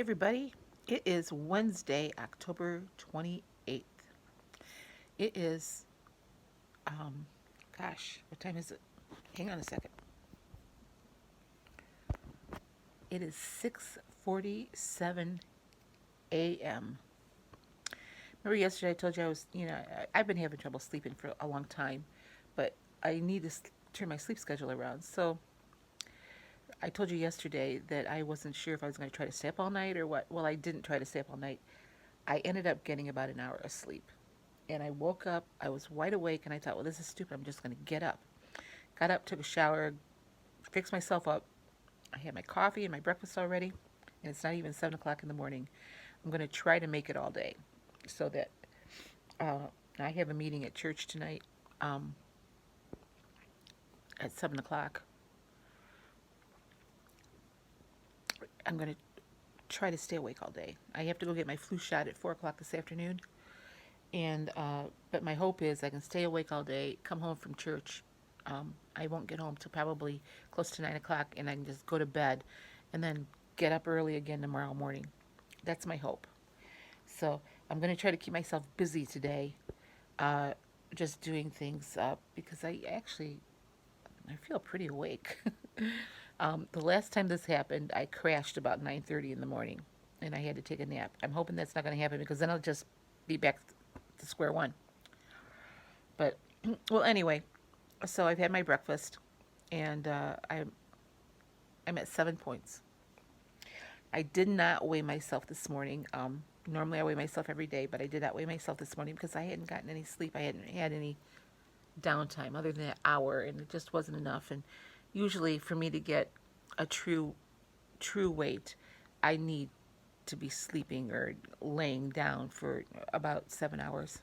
everybody. It is Wednesday, October 28th. It is, um, what time is it? Hang on a second. It is 6:47 a.m. Remember yesterday I told you I've been having trouble sleeping for a long time, but I need to turn my sleep schedule around. So I told you yesterday that I wasn't sure if I was going to try to stay up all night or what. Well, I didn't try to stay up all night. I ended up getting about an hour of sleep. And I woke up, I was wide awake, and I thought, well, this is stupid. I'm just going to get up. Got up, took a shower, fixed myself up. I had my coffee and my breakfast already, and it's not even 7 o'clock in the morning. I'm going to try to make it all day so that I have a meeting at church tonight um, at 7 o'clock. I'm going to try to stay awake all day. I have to go get my flu shot at 4 o'clock this afternoon. And but my hope is I can stay awake all day, come home from church. I won't get home till probably close to 9 o'clock, and I can just go to bed, and then get up early again tomorrow morning. That's my hope. So I'm going to try to keep myself busy today, uh, just doing things because I feel pretty awake. The last time this happened, I crashed about 9:30 in the morning, and I had to take a nap. I'm hoping that's not going to happen because then I'll just be back to square one. But well, anyway, so I've had my breakfast, and I'm at 7 points. I did not weigh myself this morning. Normally I weigh myself every day, but I did not weigh myself this morning because I hadn't gotten any sleep. I hadn't had any downtime other than an hour, and it just wasn't enough. And usually, for me to get a true weight, I need to be sleeping or laying down for about 7 hours.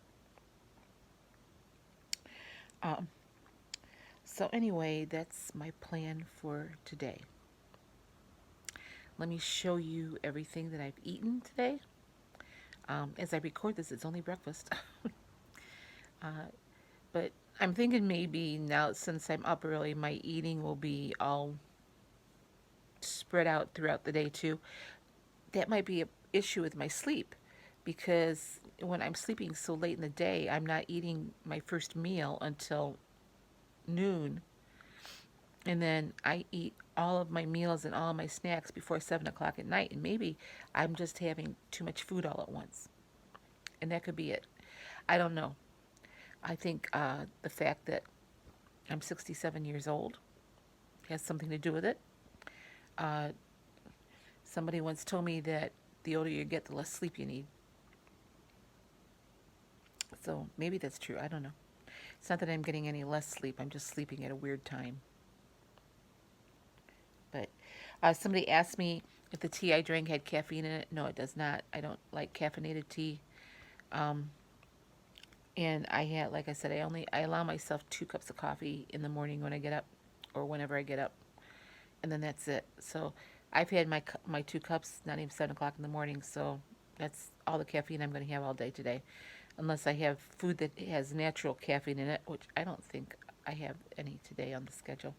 Um, so anyway, that's my plan for today. Let me show you everything that I've eaten today. As I record this, it's only breakfast. uh, but I'm thinking maybe now, since I'm up early, my eating will be all spread out throughout the day too. That might be an issue with my sleep because when I'm sleeping so late in the day, I'm not eating my first meal until noon. And then I eat all of my meals and all of my snacks before 7 o'clock at night. And maybe I'm just having too much food all at once. And that could be it. I don't know. I think the fact that I'm 67 years old has something to do with it. Uh, Somebody once told me that the older you get, the less sleep you need. So maybe that's true. I don't know. It's not that I'm getting any less sleep. I'm just sleeping at a weird time. But somebody asked me if the tea I drank had caffeine in it. No, it does not. I don't like caffeinated tea. Um, and like I said, I allow myself 2 cups of coffee in the morning when I get up, or whenever I get up, and then that's it. So I've had my 2 cups, not even 7 o'clock in the morning. So that's all the caffeine I'm going to have all day today, unless I have food that has natural caffeine in it, which I don't think I have any today on the schedule.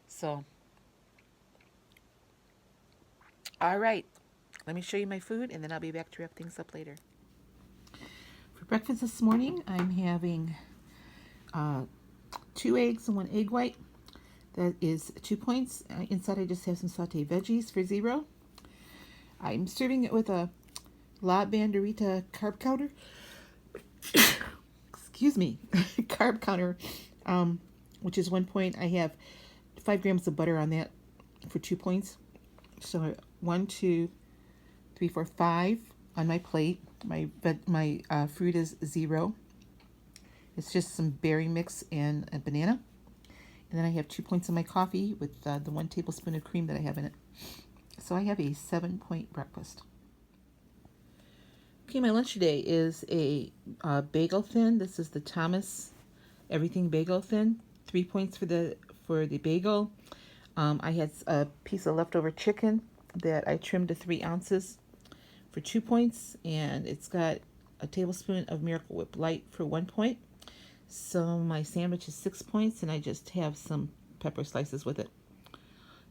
So, all right, let me show you my food, and then I'll be back to wrap things up later. For breakfast this morning, I'm having uh, 2 eggs and 1 egg white. That is 2 points. Inside, I just have some sauteed veggies for 0. I'm serving it with a La Banderita carb counter. Excuse me, carb counter, which is 1 point. I have 5 grams of butter on that for 2 points. So 1, 2, 3, 4, 5 on my plate. My fruit is 0. It's just some berry mix and a banana. And then I have 2 points of my coffee with the 1 tablespoon of cream that I have in it. So I have a 7-point breakfast. Okay, my lunch today is a bagel thin. This is the Thomas Everything Bagel Thin. 3 points for the bagel. I had a piece of leftover chicken that I trimmed to 3 ounces for 2 points, and it's got a tablespoon of Miracle Whip Light for 1 point. So my sandwich is 6 points, and I just have some pepper slices with it.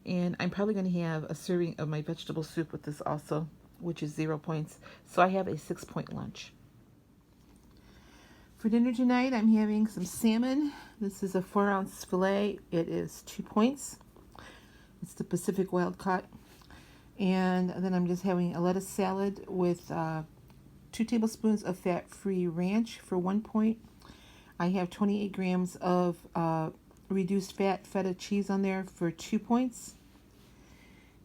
And I'm probably going to have a serving of my vegetable soup with this also, which is 0 points. So I have a 6-point lunch. For dinner tonight, I'm having some salmon. This is a 4-ounce filet. It is 2 points. It's the Pacific Wild Caught. And then I'm just having a lettuce salad with 2 tablespoons of fat-free ranch for 1 point. I have 28 grams of reduced fat feta cheese on there for 2 points.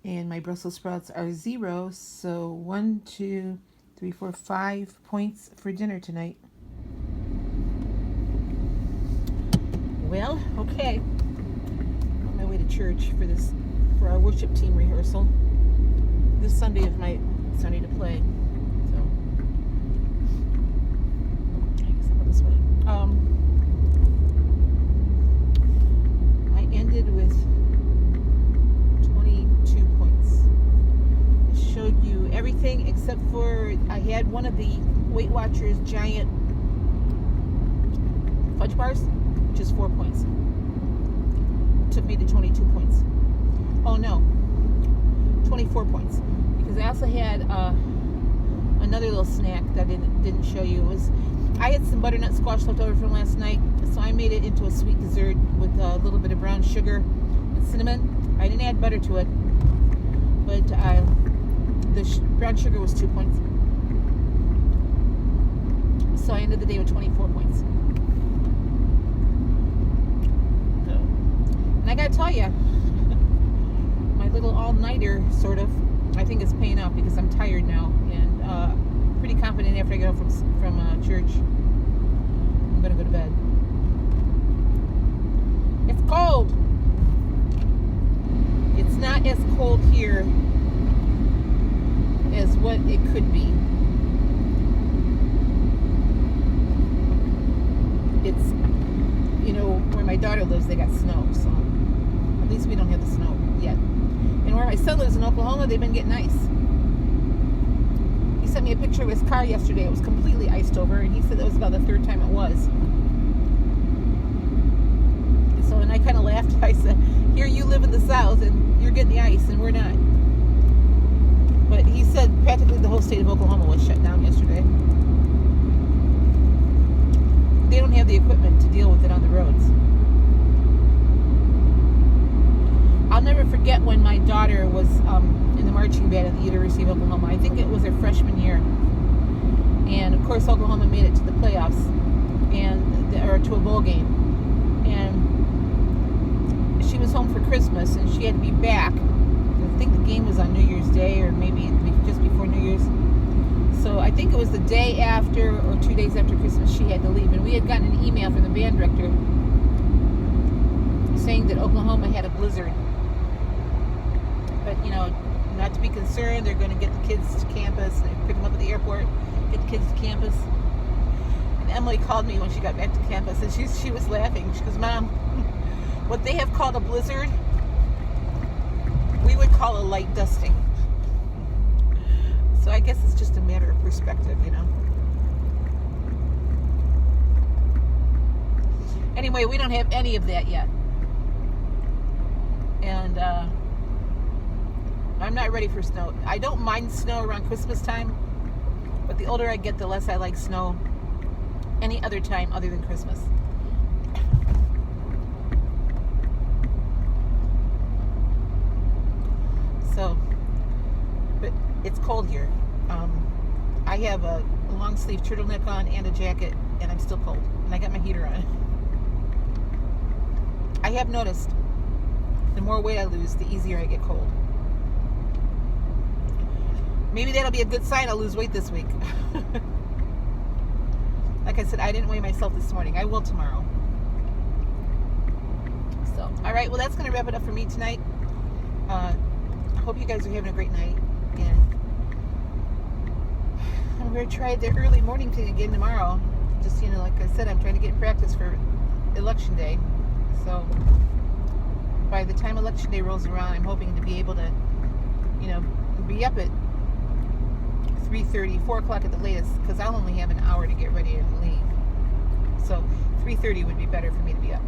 And my Brussels sprouts are 0, so 1, 2, 3, 4, 5 points for dinner tonight. Well, okay. On my way to church for our worship team rehearsal. This Sunday is my Sunday to play. So I guess I'll go this way. I ended with 22 points. I showed you everything except for I had one of the Weight Watchers giant fudge bars, which is 4 points. Took me to 22 points. Oh no, 24 points. Because I also had another little snack that I didn't show you. I had some butternut squash left over from last night, so I made it into a sweet dessert with a little bit of brown sugar and cinnamon. I didn't add butter to it, but the brown sugar was 2 points. So I ended the day with 24 points. And I gotta tell you, my little all-nighter, sort of, I think it's paying off because I'm tired now and pretty confident after I get home from church, I'm gonna go to bed. It's cold. It's not as cold here as what it could be. It's, where my daughter lives, they got snow, so at least we don't have the snow yet. And where my son lives in Oklahoma, they've been getting ice. He sent me a picture of his car yesterday. It was completely iced over, and he said that was about the 3rd time it was. So, and I kind of laughed. I said, here you live in the South, and you're getting the ice, and we're not. But he said practically the whole state of Oklahoma was shut down yesterday. They don't have the equipment to deal with it on the roads. I'll never forget when my daughter was in the marching band at the University of Oklahoma. I think it was her freshman year. And of course Oklahoma made it to the playoffs or to a bowl game. And she was home for Christmas and she had to be back. I think the game was on New Year's Day or maybe just before New Year's. So I think it was the day after or 2 days after Christmas she had to leave. And we had gotten an email from the band director saying that Oklahoma had a blizzard. But, not to be concerned. They're going to get the kids to campus and pick them up at the airport, get the kids to campus. And Emily called me when she got back to campus, and she was laughing. She goes, Mom, what they have called a blizzard, we would call a light dusting. So I guess it's just a matter of perspective, Anyway, we don't have any of that yet. And I'm not ready for snow. I don't mind snow around Christmas time, but the older I get, the less I like snow any other time other than Christmas. So, but it's cold here. I have a long sleeve turtleneck on and a jacket, and I'm still cold. And I got my heater on. I have noticed the more weight I lose, the easier I get cold. Maybe that'll be a good sign I'll lose weight this week. Like I said, I didn't weigh myself this morning. I will tomorrow. So, all right. Well, that's going to wrap it up for me tonight. I hope you guys are having a great night. And I'm going to try the early morning thing again tomorrow. Just, like I said, I'm trying to get practice for Election Day. So by the time Election Day rolls around, I'm hoping to be able to, be up at 3:30, 4 o'clock at the latest, because I'll only have an hour to get ready and leave. So 3:30 would be better for me to be up.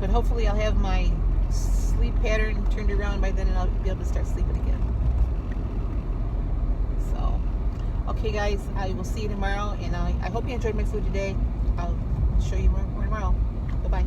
But hopefully I'll have my sleep pattern turned around by then, and I'll be able to start sleeping again. So, okay guys, I will see you tomorrow, and I hope you enjoyed my food today. I'll show you more tomorrow. Bye-bye.